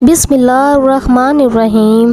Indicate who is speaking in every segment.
Speaker 1: बिस्मिल्लाहिर्रहमानिर्रहीम।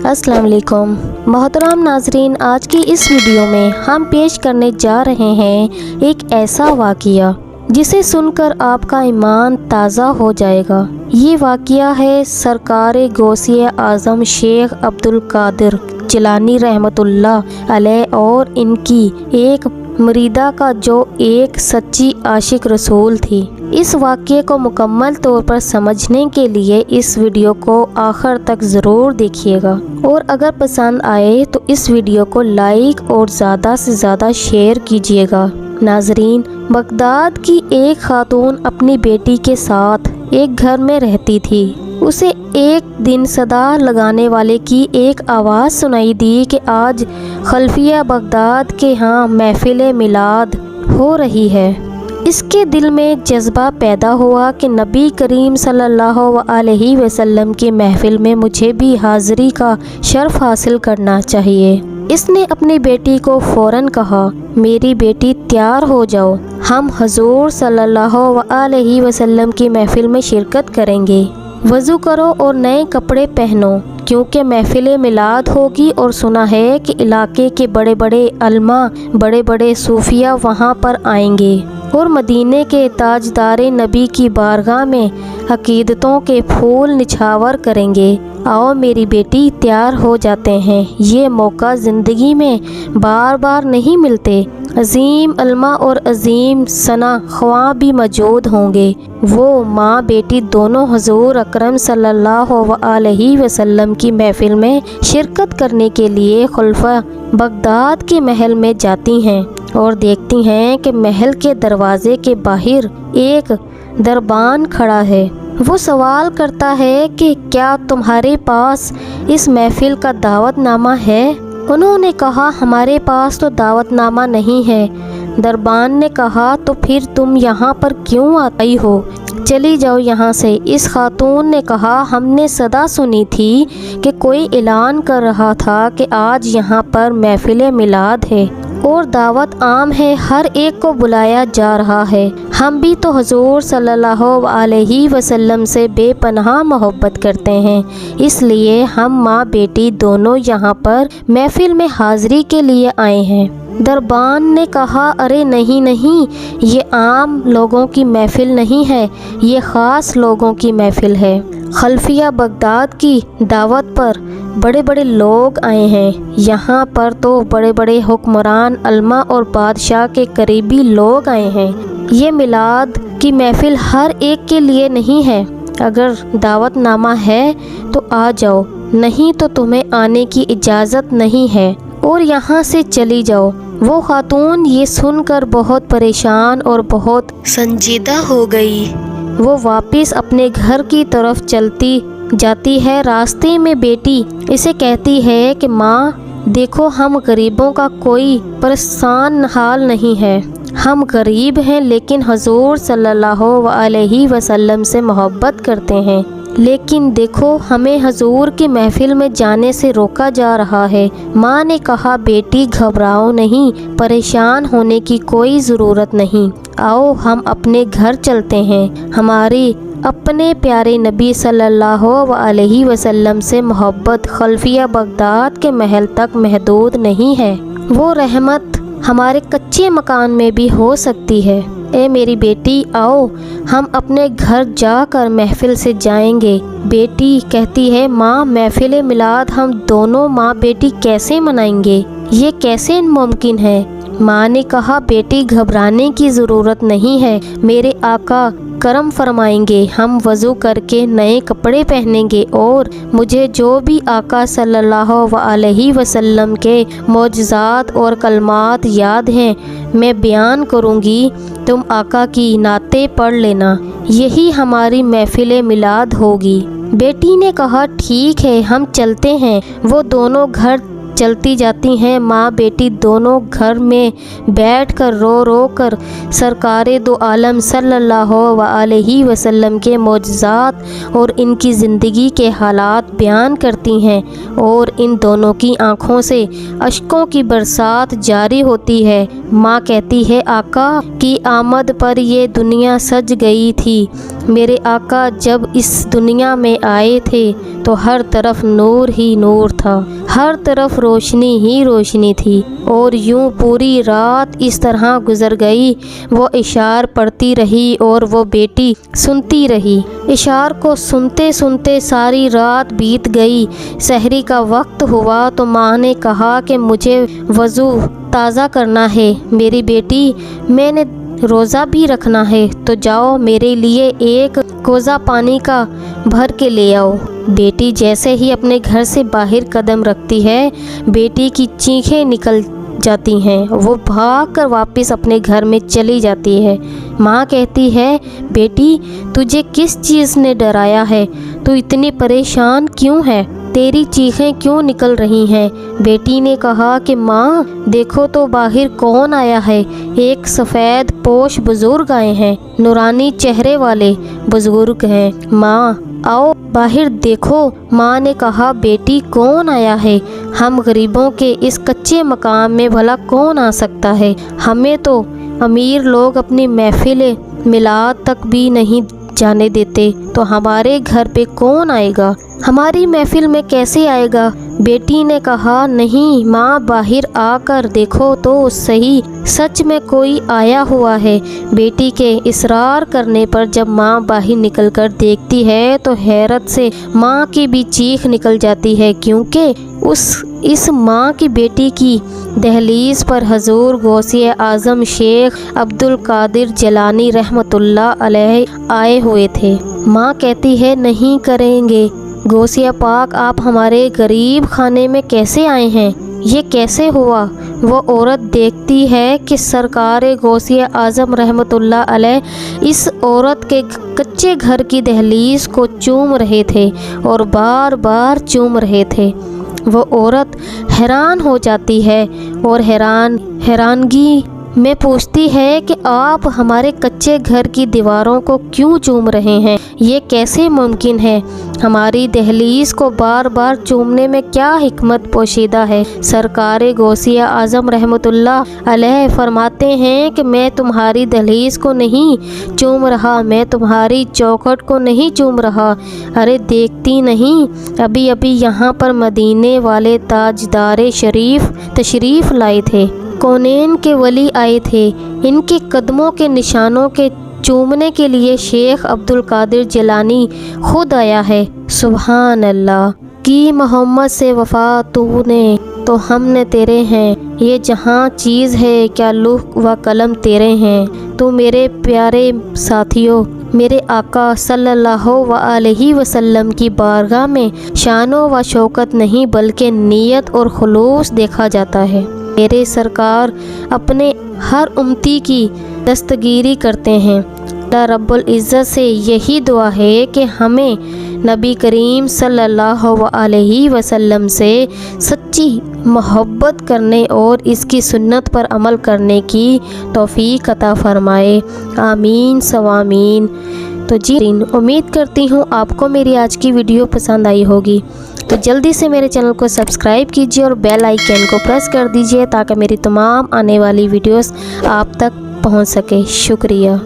Speaker 1: अस्सलाम वालेकुम मोहतरम नाजरीन, आज की इस वीडियो में हम पेश करने जा रहे हैं एक ऐसा वाक़िया जिसे सुनकर आपका ईमान ताज़ा हो जाएगा। ये वाक़िया है सरकार गौसिया आज़म शेख अब्दुल कादिर जिलानी रहमतुल्लाह अलैह और इनकी एक मुरीदा का, जो एक सच्ची आशिक रसूल थी। इस वाक़ये को मुकम्मल तौर पर समझने के लिए इस वीडियो को आखिर तक ज़रूर देखिएगा और अगर पसंद आए तो इस वीडियो को लाइक और ज़्यादा से ज़्यादा शेयर कीजिएगा। नाजरीन, बगदाद की एक खातून अपनी बेटी के साथ एक घर में रहती थी। उसे एक दिन सदा लगाने वाले की एक आवाज़ सुनाई दी कि आज खल्फिया बगदाद के यहाँ महफिल मिलाद हो रही है। इसके दिल में जज्बा पैदा हुआ कि नबी करीम सल्लल्लाहु अलैहि वसल्लम की महफिल में मुझे भी हाज़िरी का शर्फ हासिल करना चाहिए। इसने अपनी बेटी को फ़ौरन कहा, मेरी बेटी तैयार हो जाओ, हम हुज़ूर सल्लल्लाहु अलैहि वसल्लम की महफिल में शिरकत करेंगे। वज़ू करो और नए कपड़े पहनो क्योंकि महफिल मिलाद होगी और सुना है कि इलाके के बड़े बड़े अल्मा, बड़े बड़े सूफिया वहाँ पर आएंगे और मदीने के ताजदार नबी की बारगाह में अकीदतों के फूल निछावर करेंगे। आओ मेरी बेटी, तैयार हो जाते हैं। ये मौका ज़िंदगी में बार बार नहीं मिलते। अजीम अल्मा और अजीम सना ख्वाह भी मौजूद होंगे। वो माँ बेटी दोनों हुज़ूर अकरम सल्लल्लाहु अलैहि वसल्लम की महफिल में शिरकत करने के लिए खुलफा बगदाद के महल में जाती हैं और देखती हैं कि महल के दरवाजे के बाहर एक दरबान खड़ा है। वो सवाल करता है कि क्या तुम्हारे पास इस महफिल का दावतनामा है? उन्होंने कहा, हमारे पास तो दावतनामा नहीं है। दरबान ने कहा, तो फिर तुम यहाँ पर क्यों आई हो? चली जाओ यहाँ से। इस खातून ने कहा, हमने सदा सुनी थी कि कोई ऐलान कर रहा था कि आज यहाँ पर महफिल मिलाद है और दावत आम है, हर एक को बुलाया जा रहा है। हम भी तो हुज़ूर सल्लल्लाहु अलैहि वसल्लम से बेपनाह मोहब्बत करते हैं, इसलिए हम माँ बेटी दोनों यहाँ पर महफिल में हाज़िरी के लिए आए हैं। दरबान ने कहा, अरे नहीं नहीं, ये आम लोगों की महफिल नहीं है, ये ख़ास लोगों की महफिल है। खल्फिया बगदाद की दावत पर बड़े बड़े लोग आए हैं। यहाँ पर तो बड़े बड़े हुक्मरान, अल्मा और बादशाह के करीबी लोग आए हैं। ये मिलाद की महफिल हर एक के लिए नहीं है। अगर दावतनामा है तो आ जाओ, नहीं तो तुम्हें आने की इजाज़त नहीं है और यहाँ से चली जाओ। वो खातून ये सुनकर बहुत परेशान और बहुत संजीदा हो गई। वो वापस अपने घर की तरफ चलती जाती है। रास्ते में बेटी इसे कहती है कि माँ देखो, हम गरीबों का कोई परेशान हाल नहीं है। हम गरीब हैं लेकिन हुज़ूर सल्लल्लाहु अलैहि वसल्लम से मोहब्बत करते हैं, लेकिन देखो हमें हुज़ूर की महफिल में जाने से रोका जा रहा है। माँ ने कहा, बेटी घबराओ नहीं, परेशान होने की कोई ज़रूरत नहीं। आओ हम अपने घर चलते हैं। हमारी अपने प्यारे नबी सल्लल्लाहु अलैहि वसल्लम से मोहब्बत खल्फिया बगदाद के महल तक महदूद नहीं है। वो रहमत हमारे कच्चे मकान में भी हो सकती है। ए मेरी बेटी, आओ हम अपने घर जाकर महफिल से जाएंगे। बेटी कहती है, माँ महफिल मिलाद हम दोनों माँ बेटी कैसे मनाएंगे? ये कैसे मुमकिन है? माँ ने कहा, बेटी घबराने की ज़रूरत नहीं है, मेरे आका करम फरमाएंगे। हम वज़ू करके नए कपड़े पहनेंगे और मुझे जो भी आका सल्लल्लाहु अलैहि वसल्लम के मौजज़ात और कलमात याद हैं मैं बयान करूँगी, तुम आका की नाते पढ़ लेना। यही हमारी महफिल मिलाद होगी। बेटी ने कहा, ठीक है हम चलते हैं। वो दोनों घर चलती जाती हैं। माँ बेटी दोनों घर में बैठकर रो रो कर सरकारे दो आलम सल्लल्लाहु अलैहि वसल्लम के मौजज़ात और इनकी ज़िंदगी के हालात बयान करती हैं और इन दोनों की आँखों से अश्कों की बरसात जारी होती है। माँ कहती है, आका की आमद पर ये दुनिया सज गई थी। मेरे आका जब इस दुनिया में आए थे तो हर तरफ नूर ही नूर था, हर तरफ रोशनी ही रोशनी थी और यूं पूरी रात इस तरह गुजर गई। वो इशार पढ़ती रही और वो बेटी सुनती रही। इशार को सुनते सुनते सारी रात बीत गई। सहरी का वक्त हुआ तो माँ ने कहा कि मुझे वज़ू ताज़ा करना है। मेरी बेटी, मैंने रोज़ा भी रखना है, तो जाओ मेरे लिए एक कोज़ा पानी का भर के ले आओ। बेटी जैसे ही अपने घर से बाहर कदम रखती है, बेटी की चीखें निकल जाती हैं। वो भागकर वापस अपने घर में चली जाती है। माँ कहती है, बेटी तुझे किस चीज़ ने डराया है? तू इतनी परेशान क्यों है? तेरी चीखें क्यों निकल रही हैं? बेटी ने कहा कि माँ देखो तो बाहर कौन आया है। एक सफ़ेद पोश बुज़ुर्ग आए हैं, नूरानी चेहरे वाले बुज़ुर्ग हैं। माँ आओ बाहर देखो। माँ ने कहा, बेटी कौन आया है? हम गरीबों के इस कच्चे मकान में भला कौन आ सकता है? हमें तो अमीर लोग अपनी महफिल मिलाद तक भी नहीं जाने देते, तो हमारे घर पे कौन आएगा? हमारी महफिल में कैसे आएगा? बेटी ने कहा, नहीं माँ, बाहर आकर देखो तो सही, सच में कोई आया हुआ है। बेटी के इसरार करने पर जब माँ बाहर निकलकर देखती है तो हैरत से माँ की भी चीख निकल जाती है, क्योंकि इस माँ की बेटी की दहलीज पर हजूर गौसिया आज़म शेख अब्दुल कादिर जिलानी रहमतुल्लाह अलैह आए हुए थे। माँ कहती है, नहीं करेंगे गौसिया पाक, आप हमारे गरीब खाने में कैसे आए हैं? ये कैसे हुआ? वो औरत देखती है कि सरकार गौसिया आज़म रहमतुल्लाह अलैह इस औरत के कच्चे घर की दहलीज को चूम रहे थे और बार बार चूम रहे थे। वो औरत हैरान हो जाती है और हैरानगी में पूछती है कि आप हमारे कच्चे घर की दीवारों को क्यों चूम रहे हैं? ये कैसे मुमकिन है? हमारी दहलीज को बार बार चूमने में क्या हिकमत पोशीदा है? सरकार गौसिया आज़म रहमतुल्लाह अलैह फरमाते हैं कि मैं तुम्हारी दहलीज को नहीं चूम रहा, मैं तुम्हारी चौखट को नहीं चूम रहा। अरे देखती नहीं, अभी अभी यहाँ पर मदीने वाले ताजदार शरीफ तशरीफ़ लाए थे, कौनैन के वली आए थे। इनके कदमों के निशानों के चूमने के लिए शेख अब्दुल कादिर जिलानी खुद आया है। सुभान अल्लाह की मोहम्मद से वफ़ा तूने तो हमने तेरे हैं। ये जहाँ चीज़ है क्या लौह व कलम तेरे हैं। तो मेरे प्यारे साथियों, मेरे आका सल्लल्लाहु अलैहि वसल्लम की बारगाह में शानो व शौकत नहीं बल्कि नीयत और खुलूस देखा जाता है। मेरे सरकार अपने हर उम्मती की दस्तगीरी करते हैं। अल्लाह रब्बुल इज़्ज़त से यही दुआ है कि हमें नबी करीम सल्लल्लाहु अलैहि वसल्लम से सच्ची मोहब्बत करने और इसकी सुन्नत पर अमल करने की तौफीक अता फरमाए। आमीन सवामीन। तो जी उम्मीद करती हूँ आपको मेरी आज की वीडियो पसंद आई होगी। तो जल्दी से मेरे चैनल को सब्सक्राइब कीजिए और बेल आइकन को प्रेस कर दीजिए ताकि मेरी तमाम आने वाली वीडियोस आप तक पहुंच सके। शुक्रिया।